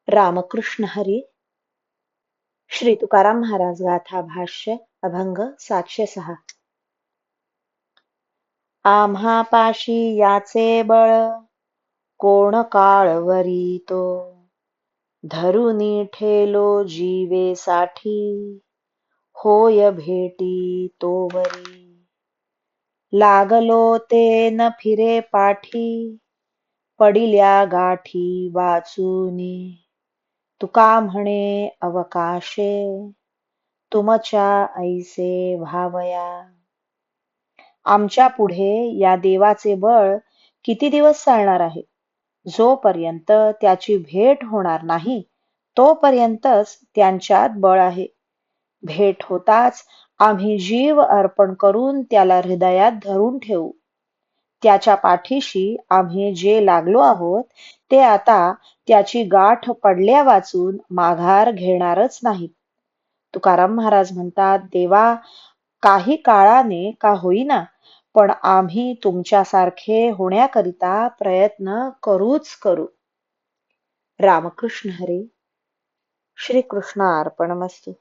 रामकृष्ण हरी. श्री तुकाराम महाराज गाथा भाष्य अभंग 706. आम्हा पाशी याचे बळ, कोण काळवरी तो. धरुनी ठेलो जीवेसाठी, होय भेटी तोवरी. लागलो ते न फिरे पाठी, पडिल्या गाठी वाचूनी. तुका म्हणे अवकाशे, तुमच्या ऐसे भावया. आमच्या पुढे या देवाचे बळ किती दिवस चालणार आहे? जोपर्यंत त्याची भेट होणार नाही तोपर्यंतच त्यांच्यात बळ आहे. भेट होताच आम्ही जीव अर्पण करून त्याला हृदयात धरून ठेवू. त्याच्या पाठीशी आम्ही जे लागलो आहोत ते आता त्याची गाठ पडल्या वाचून माघार घेणारच नाही. तुकाराम महाराज म्हणतात, देवा, काही काळाने का होईना, पण आम्ही तुमच्यासारखे होण्याकरिता प्रयत्न करूच करू. रामकृष्ण हरी. श्री कृष्ण अर्पणमस्तु.